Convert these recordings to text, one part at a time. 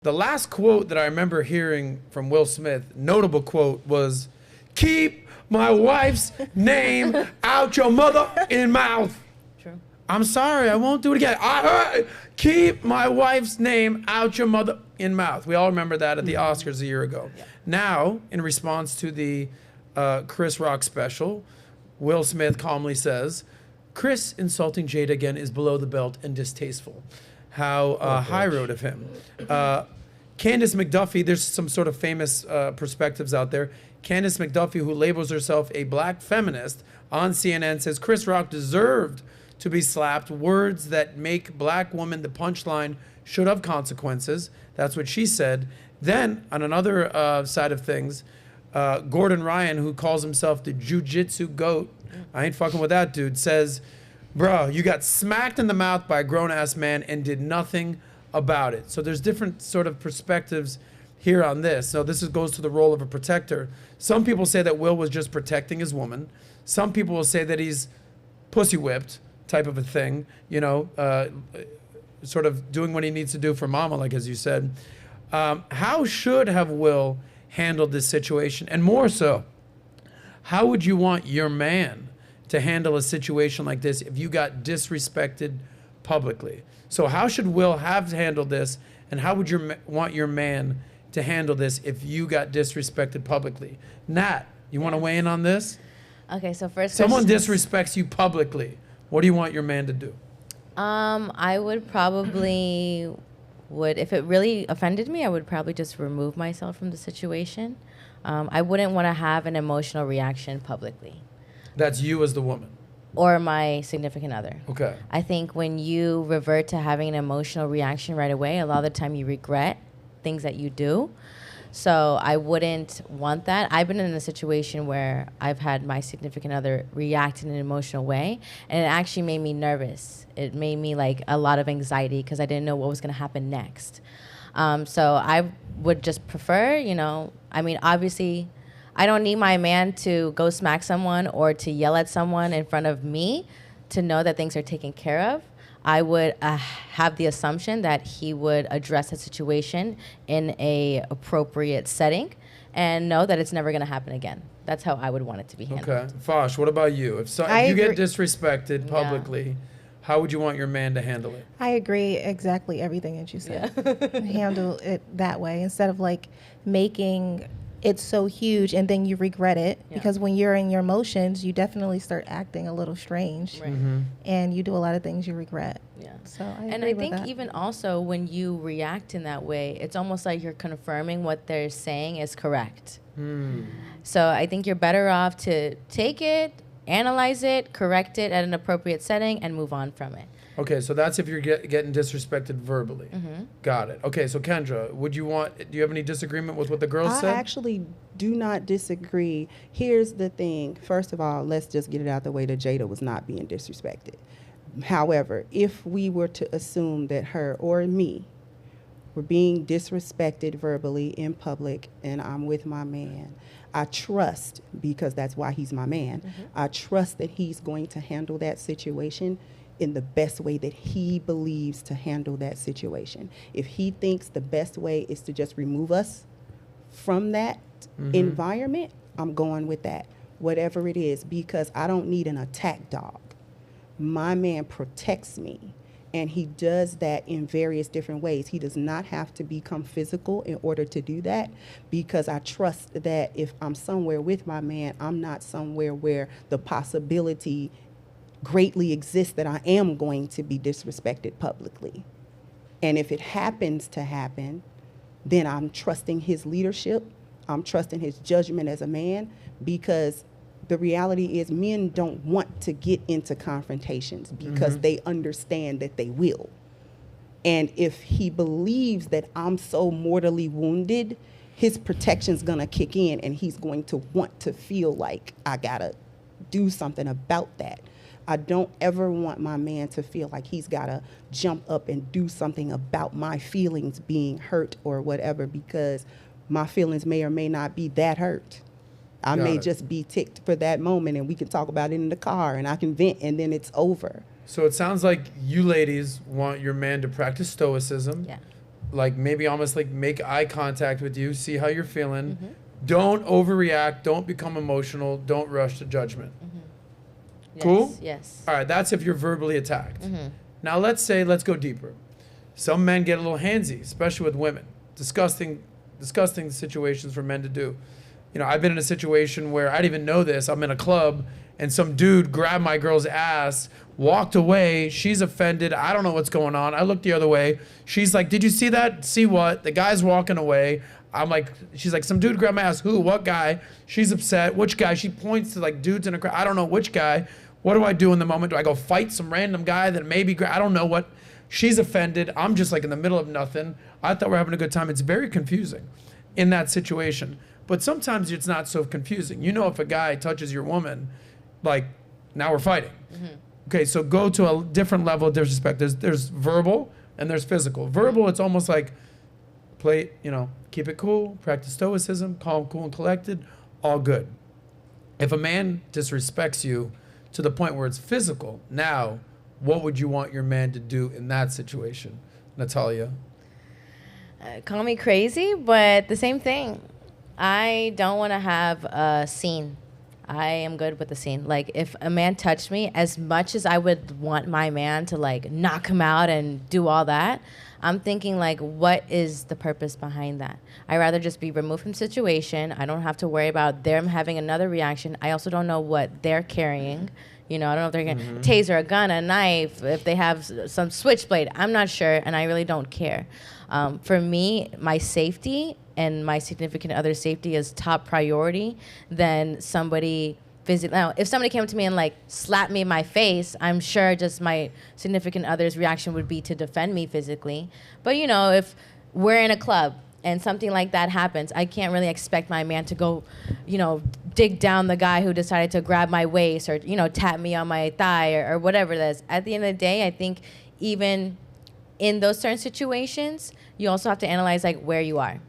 The last quote that I remember hearing from Will Smith, notable quote, was, "Keep my wife's name out your mother-in mouth." True. I'm sorry, I won't do it again. I heard, keep my wife's name out your mother-in mouth. We all remember that at the Oscars a year ago. Yeah. Now, in response to the Chris Rock special, Will Smith calmly says, "Chris insulting Jada again is below the belt and distasteful." How high road of him. Candace McDuffie, there's some sort of famous perspectives out there. Candace McDuffie, who labels herself a black feminist, on CNN says Chris Rock deserved to be slapped. Words that make black woman the punchline should have consequences. That's what she said. Then, on another side of things, Gordon Ryan, who calls himself the jiu-jitsu goat, I ain't fucking with that dude, says, "Bro, you got smacked in the mouth by a grown-ass man and did nothing about it." So there's different sort of perspectives here on this. So this goes to the role of a protector. Some people say that Will was just protecting his woman. Some people will say that he's pussy whipped type of a thing, sort of doing what he needs to do for mama, like as you said. How should have Will handled this situation? And more so, how would you want your man to handle a situation like this if you got disrespected publicly? So how should Will have handled this, and how would you want your man to handle this if you got disrespected publicly? Nat, you want to weigh in on this? Okay, so first, someone disrespects you publicly. What do you want your man to do? I would probably if it really offended me, I would probably just remove myself from the situation. I wouldn't want to have an emotional reaction publicly. That's you as the woman? Or my significant other. Okay. I think when you revert to having an emotional reaction right away, a lot of the time you regret things that you do. So I wouldn't want that. I've been in a situation where I've had my significant other react in an emotional way, and it actually made me nervous. It made me like a lot of anxiety because I didn't know what was going to happen next. So I would just prefer, obviously I don't need my man to go smack someone or to yell at someone in front of me to know that things are taken care of. I would have the assumption that he would address the situation in a appropriate setting and know that it's never going to happen again. That's how I would want it to be handled. Okay. Fosh, what about you? If you get disrespected publicly, how would you want your man to handle it? I agree exactly everything that you said. Handle it that way instead of like making it's so huge and then you regret it, because when you're in your emotions, you definitely start acting a little strange, right. And you do a lot of things you regret. Yeah. So I think even also when you react in that way, it's almost like you're confirming what they're saying is correct. So I think you're better off to take it, analyze it, correct it at an appropriate setting, and move on from it. Okay, so that's if you're getting disrespected verbally. Got it. Okay, so Kendra, do you have any disagreement with what the girls said? I actually do not disagree. Here's the thing. First of all, let's just get it out the way that Jada was not being disrespected. However, if we were to assume that her or me were being disrespected verbally in public and I'm with my man, I trust, because that's why he's my man, I trust that he's going to handle that situation in the best way that he believes to handle that situation. If he thinks the best way is to just remove us from that environment, I'm going with that, whatever it is, because I don't need an attack dog. My man protects me, and he does that in various different ways. He does not have to become physical in order to do that, because I trust that if I'm somewhere with my man, I'm not somewhere where the possibility greatly exists that I am going to be disrespected publicly. And if it happens to happen, then I'm trusting his leadership. I'm trusting his judgment as a man, because the reality is men don't want to get into confrontations because they understand that they will. And if he believes that I'm so mortally wounded, his protection's gonna kick in and he's going to want to feel like I gotta do something about that. I don't ever want my man to feel like he's got to jump up and do something about my feelings being hurt or whatever, because my feelings may or may not be that hurt. I may just be ticked for that moment, and we can talk about it in the car, and I can vent, and then it's over. So it sounds like you ladies want your man to practice stoicism, like maybe almost like make eye contact with you, see how you're feeling. Don't overreact. Don't become emotional. Don't rush to judgment. Yes, Cool? Yes. All right, that's if you're verbally attacked. Now let's go deeper. Some men get a little handsy, especially with women. Disgusting situations for men to do. You know, I've been in a situation where I didn't even know this. I'm in a club and some dude grabbed my girl's ass, walked away. She's offended. I don't know what's going on. I look the other way. She's like, did you see that? See what? The guy's walking away. I'm like, she's like, some dude grabbed my ass. Who? What guy? She's upset. Which guy? She points to like dudes in a crowd. I don't know which guy. What do I do in the moment? Do I go fight some random guy that maybe, I don't know what. She's offended. I'm just like in the middle of nothing. I thought we're having a good time. It's very confusing in that situation. But sometimes it's not so confusing. You know, if a guy touches your woman, like, now we're fighting. Okay, so go to a different level of disrespect. There's verbal and there's physical. Verbal, it's almost like play, you know, keep it cool, practice stoicism, calm, cool, and collected, all good. If a man disrespects you to the point where it's physical, now, what would you want your man to do in that situation, Natalia? Call me crazy, but the same thing. I don't want to have a scene. I am good with the scene. Like, if a man touched me, as much as I would want my man to, like, knock him out and do all that, I'm thinking, like, what is the purpose behind that? I'd rather just be removed from the situation. I don't have to worry about them having another reaction. I also don't know what they're carrying. You know, I don't know if they're going to taser, a gun, a knife, if they have some switchblade. I'm not sure, and I really don't care. For me, my safety and my significant other's safety is top priority than somebody physically. Now, if somebody came up to me and like slapped me in my face, I'm sure just my significant other's reaction would be to defend me physically. But you know, if we're in a club and something like that happens, I can't really expect my man to go, you know, dig down the guy who decided to grab my waist or, you know, tap me on my thigh or whatever it is. At the end of the day, I think even in those certain situations, you also have to analyze like where you are.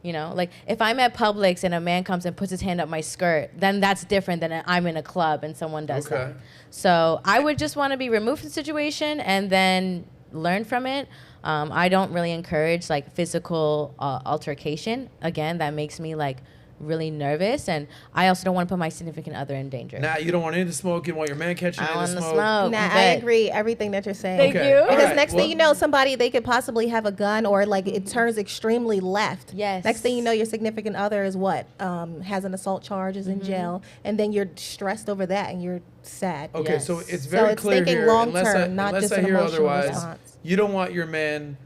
You know, like if I'm at Publix and a man comes and puts his hand up my skirt, then that's different than I'm in a club and someone does that. So I would just want to be removed from the situation and then learn from it. I don't really encourage like physical altercation. Again, that makes me like really nervous, and I also don't want to put my significant other in danger. Nah, you don't want any of the smoke. You want your man catching any of the smoke. Nah, I agree everything that you're saying. Thank you. Because next thing you know, somebody, they could possibly have a gun or like it turns extremely left. Yes. Next thing you know, your significant other is what? Has an assault charge, is in jail. And then you're stressed over that and you're sad. Okay, Yes. so it's very clear thinking here, long unless term, not unless just I an hear emotional otherwise, response. you don't want your man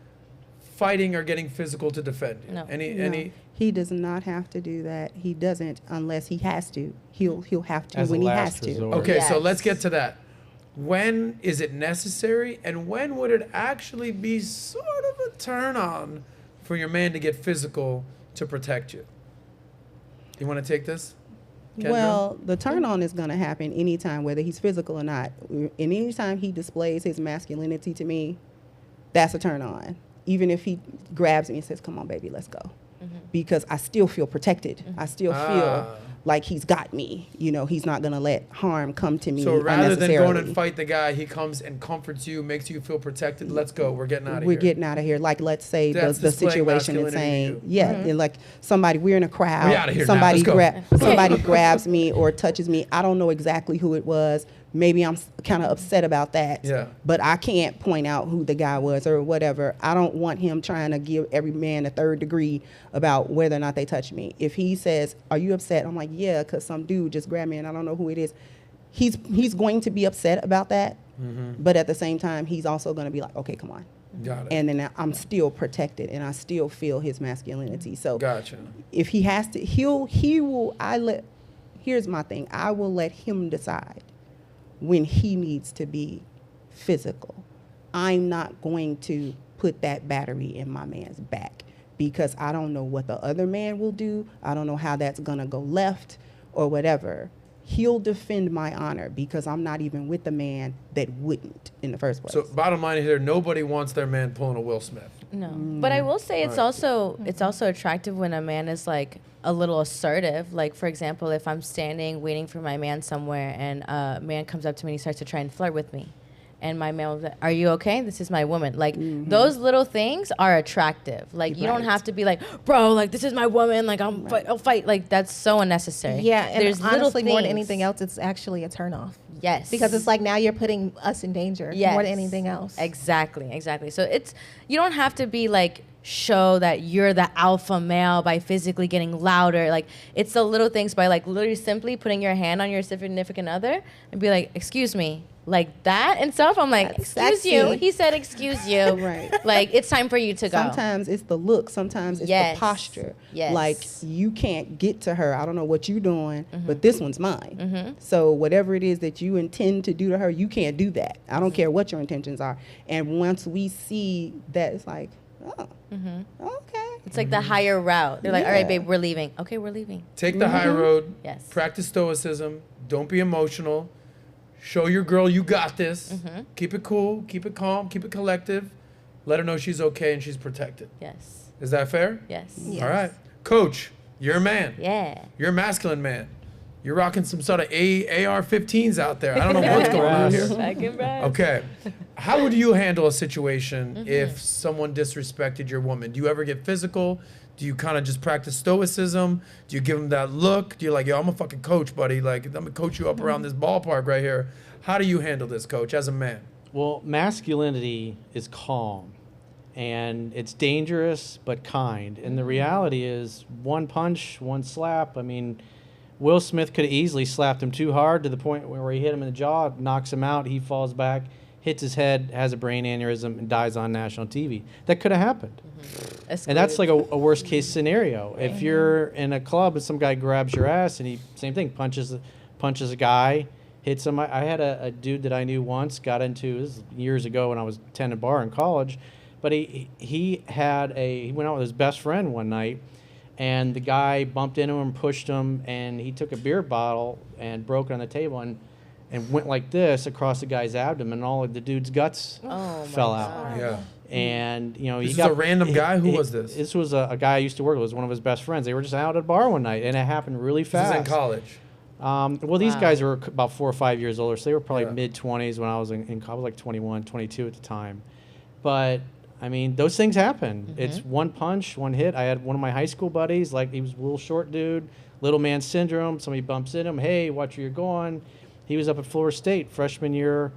fighting or getting physical to defend you. No. Any He does not have to do that. He doesn't unless he has to. He'll have to As a when he last has to. resort. Okay, so Yes. let's get to that. When is it necessary, and when would it actually be sort of a turn on for your man to get physical to protect you? You want to take this? Kendra? Well, the turn on is going to happen anytime, whether he's physical or not. And anytime he displays his masculinity to me, that's a turn on. Even if he grabs me and says, "Come on, baby, let's go." Because I still feel protected. I still feel like he's got me. You know, he's not going to let harm come to me So rather than unnecessarily. going and fight the guy, he comes and comforts you, makes you feel protected. Let's go. We're getting out of here. We're getting out of here. Like, let's say That's the displaying situation is masculinity to saying, you. yeah, and like somebody, we're in a crowd. We outta here now. Somebody Let's go. somebody grabs me or touches me. I don't know exactly who it was. Maybe I'm kind of upset about that. Yeah. But I can't point out who the guy was or whatever. I don't want him trying to give every man a third degree about whether or not they touch me. If he says, "Are you upset?" I'm like, "Yeah, because some dude just grabbed me and I don't know who it is." He's going to be upset about that. But at the same time, he's also going to be like, "Okay, come on." Got it. And then I'm still protected and I still feel his masculinity. So Gotcha. if he has to, here's my thing. I will let him decide when he needs to be physical. I'm not going to put that battery in my man's back because I don't know what the other man will do. I don't know how that's going to go left or whatever. He'll defend my honor because I'm not even with the man that wouldn't in the first place. So bottom line here, nobody wants their man pulling a Will Smith. No, but I will say it's also attractive when a man is like a little assertive. Like, for example, if I'm standing waiting for my man somewhere and a man comes up to me and he starts to try and flirt with me, and my man was like, "Are you okay? This is my woman." Like those little things are attractive. Like you don't have to be like, "Bro, like this is my woman. Like I'll fight." Like that's so unnecessary. Yeah, and there's little honestly, things. more than anything else, it's actually a turnoff. Yes, Because it's like now you're putting us in danger more than anything else. Exactly. So you don't have to be like show that you're the alpha male by physically getting louder. Like it's the little things by like literally simply putting your hand on your significant other and be like, "Excuse me." Like that and stuff. I'm like, That's "Excuse sexy. you." He said, "Excuse you." Right. Like it's time for you to go. Sometimes it's the look. Sometimes it's the posture. Yes. Like you can't get to her. I don't know what you're doing, but this one's mine. So whatever it is that you intend to do to her, you can't do that. I don't care what your intentions are. And once we see that, it's like, oh, okay. It's like the higher route. They're like, "All right, babe, we're leaving." Okay, we're leaving. Take the high road. Yes. Practice stoicism. Don't be emotional. Show your girl you got this. Keep it cool. Keep it calm. Keep it collective. Let her know she's okay and she's protected. Yes. Is that fair? Yes. Yes. All right. Coach, you're a man. Yeah. You're a masculine man. You're rocking some sort of AR-15s out there. I don't know what's going on here. Second breath. Okay. How would you handle a situation if someone disrespected your woman? Do you ever get physical? Do you kind of just practice stoicism? Do you give them that look? Do you like, "Yo, I'm a fucking coach, buddy. Like, I'm gonna coach you up around this ballpark right here." How do you handle this, coach, as a man? Well, masculinity is calm, and it's dangerous but kind. And the reality is, one punch, one slap. I mean, Will Smith could have easily slapped him too hard to the point where he hit him in the jaw, knocks him out, he falls back, hits his head, has a brain aneurysm, and dies on national TV. That could have happened. And that's like a worst case scenario. If you're in a club and some guy grabs your ass and he, same thing, punches a guy, hits him. I had a dude that I knew once, got into, this was years ago when I was attending bar in college, but he went out with his best friend one night, and the guy bumped into him, pushed him, and he took a beer bottle and broke it on the table and went like this across the guy's abdomen, and all of the dude's guts fell out. Yeah. And This is a random guy? Who was this? This was a guy I used to work with. It was one of his best friends. They were just out at a bar one night, and it happened really This fast. is in college. Well, these guys were about 4 or 5 years older, so they were probably Yeah. mid-20s when I was in college. I was like 21, 22 at the time. But, I mean, those things happen. It's one punch, one hit. I had one of my high school buddies, like he was a little short dude, little man syndrome. Somebody bumps into him. Hey, watch where you're going. He was up at Florida State freshman year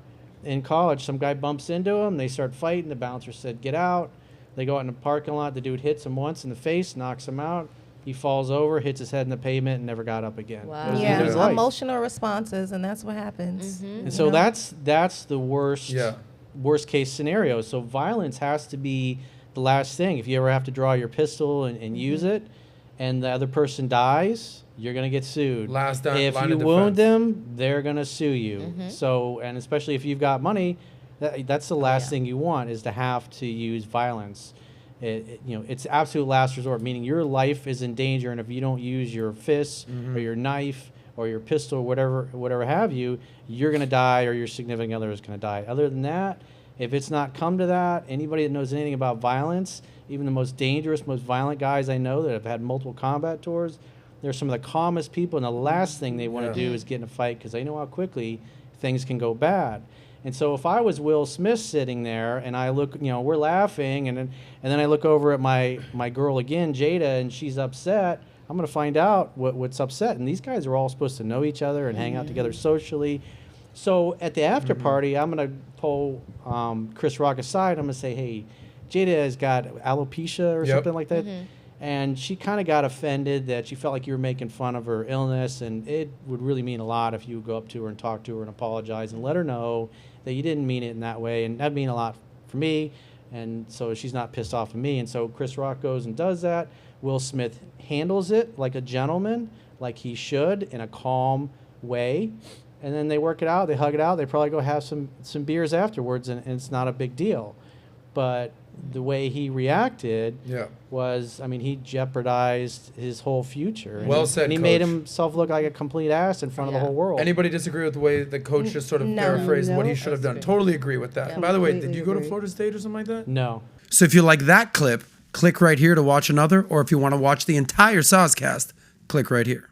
in college. Some guy bumps into him. They start fighting. The bouncer said, "Get out." They go out in the parking lot. The dude hits him once in the face, knocks him out. He falls over, hits his head in the pavement, and never got up again. Wow. That was the end of his Yeah, life. emotional responses, and that's what happens. And so that's the worst Yeah. worst case scenario. So violence has to be the last thing. If you ever have to draw your pistol and use it, and the other person dies, you're gonna get sued. Last if line you of wound defense. them, they're gonna sue you. So, and especially if you've got money, that's the last thing you want, is to have to use violence. It's absolute last resort, meaning your life is in danger, and if you don't use your fists or your knife or your pistol or whatever have you, you're gonna die, or your significant other is gonna die. Other than that, if it's not come to that, anybody that knows anything about violence, even the most dangerous, most violent guys I know that have had multiple combat tours, they're some of the calmest people, and the last thing they want to do is get in a fight, because they know how quickly things can go bad. And so if I was Will Smith sitting there and I look, we're laughing, and then I look over at my girl again, Jada, and she's upset, I'm going to find out what's upset. And these guys are all supposed to know each other and hang out together socially. So at the after party, I'm going to pull Chris Rock aside. I'm going to say, "Hey, Jada has got alopecia or something like that." And she kind of got offended that she felt like you were making fun of her illness, and it would really mean a lot if you would go up to her and talk to her and apologize and let her know that you didn't mean it in that way, and that'd mean a lot for me, and so she's not pissed off at me. And so Chris Rock goes and does that. Will Smith handles it like a gentleman, like he should, in a calm way, and then they work it out, they hug it out, they probably go have some beers afterwards, and it's not a big deal. But the way he reacted was, he jeopardized his whole future. Well said, And he Coach. made himself look like a complete ass in front of the whole world. Anybody disagree with the way the coach just sort of paraphrased what he should have done? Totally agree with that. By the way, did you go to Florida State or something like that? No. So if you like that clip, click right here to watch another, or if you want to watch the entire Soscast, click right here.